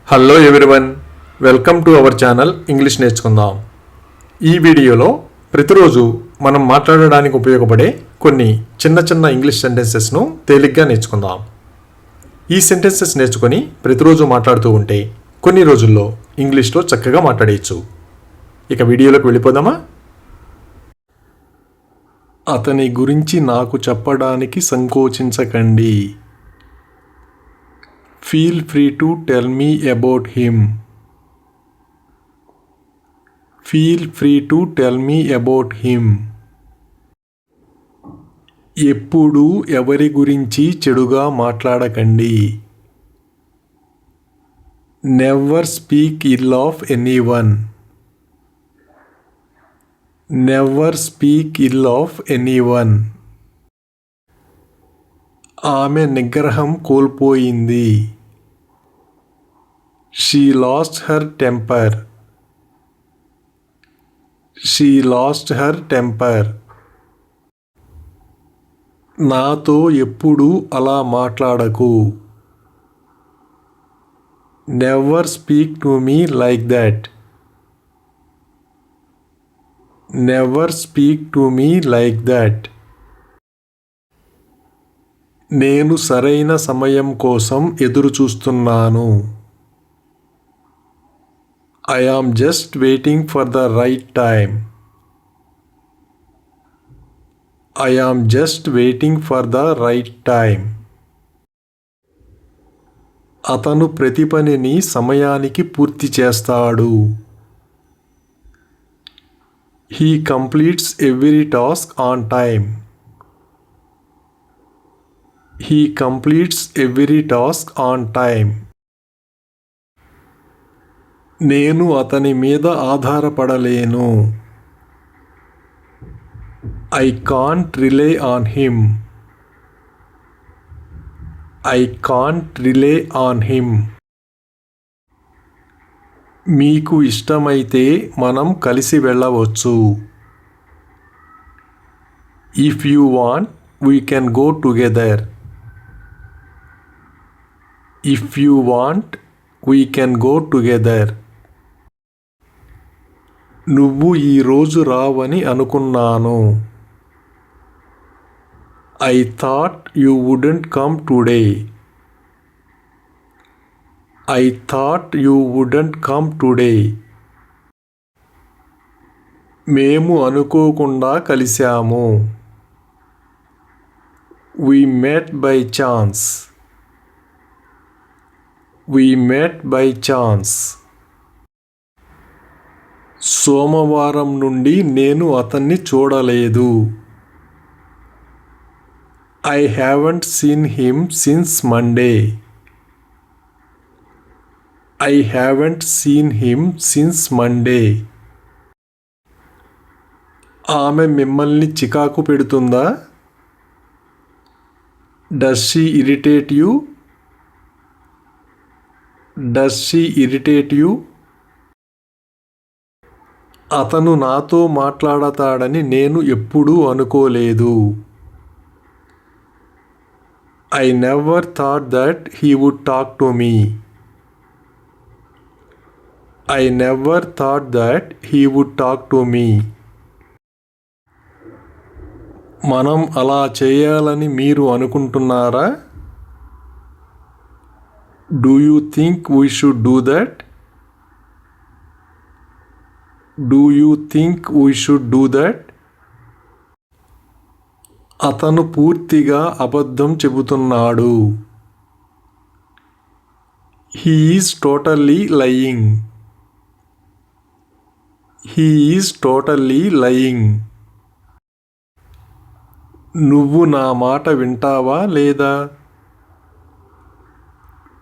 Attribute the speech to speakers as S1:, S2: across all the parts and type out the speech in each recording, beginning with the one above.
S1: Hello everyone, welcome to our channel English నేర్చుకుందాం. ఈ వీడియోలో ప్రతిరోజు మనం మాట్లాడడానికి ఉపయోగపడే కొన్ని చిన్న చిన్న ఇంగ్లీష్ సెంటెన్సెస్ను తేలిగ్గా నేర్చుకుందాం. ఈ సెంటెన్సెస్ నేర్చుకొని ప్రతిరోజు మాట్లాడుతూ ఉంటే కొన్ని రోజుల్లో ఇంగ్లీష్లో చక్కగా మాట్లాడేయచ్చు. ఇక వీడియోలోకి వెళ్ళిపోదామా? అతని గురించి నాకు చెప్పడానికి సంకోచించకండి. Feel free to tell me about him. Feel free to tell me about him. ఎప్పుడూ ఎవరి గురించి చెడుగా మాట్లాడకండి. Never speak ill of anyone. Never speak ill of anyone. ఆమె నిగ్రహం కోల్పోయింది. She lost her temper. She lost her temper. నాతో ఎప్పుడూ అలా మాట్లాడకు. Never speak to me like that. Never speak to me like that. నేను సరైన సమయం కోసం ఎదురు చూస్తున్నాను. I am just waiting for the right time. I am just waiting for the right time. అతను ప్రతి పనిని సమయానికి పూర్తి చేస్తాడు. He completes every task on time. He completes every task on time. నేను అతని మీద ఆధారపడలేను. I can't rely on him. I can't rely on him. మీకు ఇష్టమైతే మనం కలిసి వెళ్ళవచ్చు. If you want, we can go together. If you want, we can go together. నువ్వు ఈ రోజు రావని అనుకున్నాను. I thought you wouldn't come today. I thought you wouldn't come today. మేము అనుకోకుండా కలిశాము. We met by chance. We met by chance. సోమవారం నుండి నేను అతన్ని చూడలేదు. I haven't seen him since Monday. I haven't seen him since Monday. ఆమె మిమ్మల్ని చికాకు పెడుతుందా? Does she irritate you? Does she irritate you? అతను నాతో మాట్లాడతాడని నేను ఎప్పుడూ అనుకోలేదు. I never thought that he would talk to me. I never thought that he would talk to me. మనం అలా చేయాలని మీరు అనుకుంటున్నారా? Do you think we should do that? Do you think we should do that? అతను పూర్తిగా అబద్ధం చెబుతున్నాడు. He is totally lying. He is totally lying. నువ్వు నా మాట వింటావా లేదా?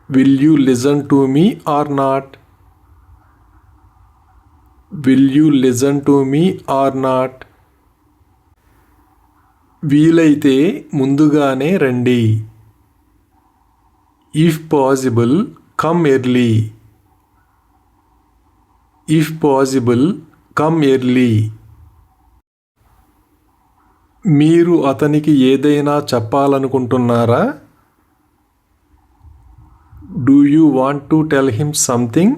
S1: Will you listen to me or not? Will you listen to me or not? వీలైతే ముందుగానే రండి. If possible, come early. If possible, come early. మీరు అతనికి ఏదైనా చెప్పాలనుకుంటున్నారా? Do you want to tell him something?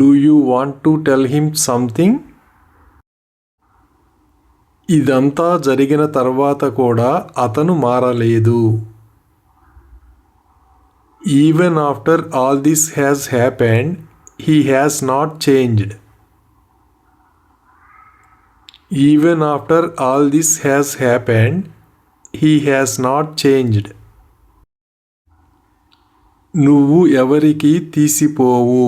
S1: Do you want to tell him something? ఇదంతా జరిగిన తర్వాత కూడా అతను మారలేదు. Even after all this has happened, he has not changed. Even after all this has happened, he has not changed. నువ్వు ఎవరికి తీసిపోవు.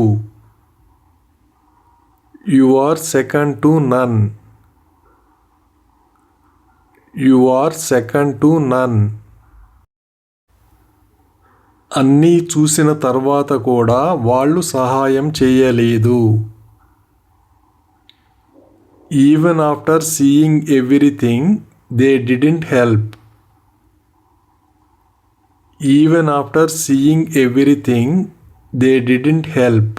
S1: You are second to none. You are second to none. అన్నీ చూసిన తర్వాత కూడా వాళ్ళు సహాయం చేయలేదు. Even after seeing everything, they didn't help. Even after seeing everything, they didn't help.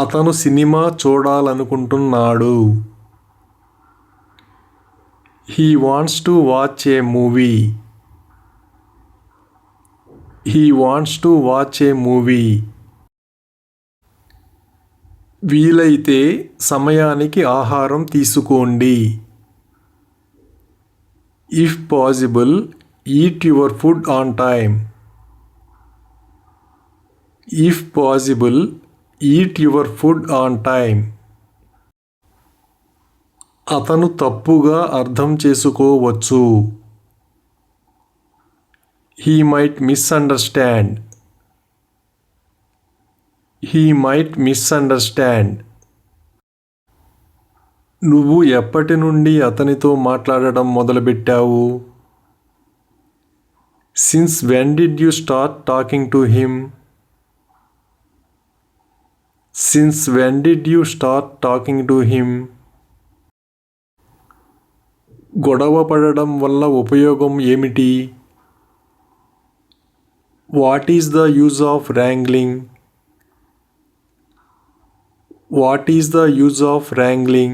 S1: అతను cinema చూడాలనుకుంటున్నాడు. He wants to watch a movie. He wants to watch a movie. వీలైతే సమయానికి ఆహారం తీసుకోండి. If possible, eat your food on time. If possible, eat your food on time. అతను తప్పుగా అర్థం చేసుకోవచ్చు. He might misunderstand. He might misunderstand. నువ్వు ఎప్పటి నుండి అతనితో మాట్లాడడం మొదలుపెట్టావు? Since when did you start talking to him? Since when did you start talking to him? గొడవ పడడం వల్ల ఉపయోగం ఏమిటి? What is the use of wrangling? What is the use of wrangling?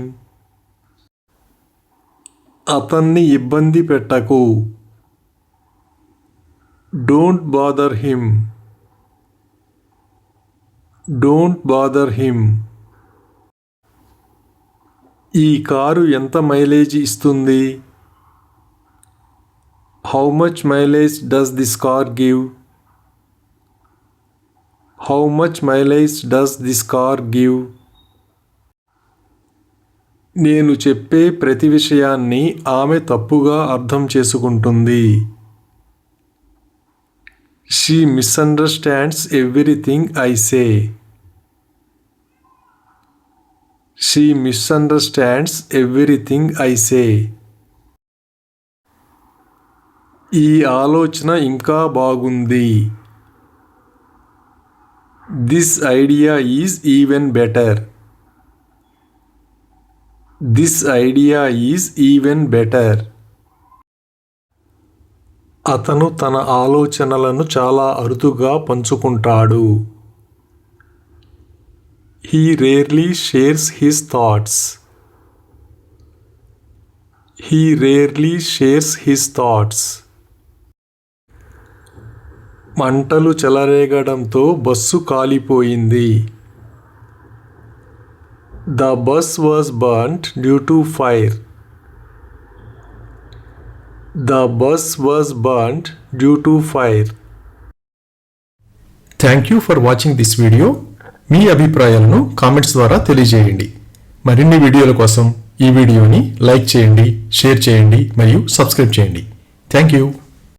S1: అతన్ని ఇబ్బంది పెట్టకు. Don't bother him. Don't bother him. ఈ car ఎంత మైలేజ్ ఇస్తుంది? How much mileage does this car give? How much mileage does this car give? నేను చెప్పే ప్రతి విషయాన్ని ఆమె తప్పుగా అర్థం చేసుకుంటుంది. She misunderstands everything I say. She misunderstands everything I say. ఈ ఆలోచన ఇంకా బాగుంది. This idea is even better. This idea is even better. అతను తన ఆలోచనలను చాలా అరుదుగా పంచుకుంటాడు. He rarely shares his thoughts. He rarely shares his thoughts. మంటలు చెలరేగడంతో బస్సు కాలిపోయింది. The bus was burnt due to fire. The bus was burnt due to fire. Thank you for watching this video. మీ అభిప్రాయాలను comments ద్వారా తెలియజేయండి. మరిన్ని వీడియోల కోసం ఈ వీడియోని లైక్ చేయండి, షేర్ చేయండి మరియు సబ్స్క్రైబ్ చేయండి. Thank you.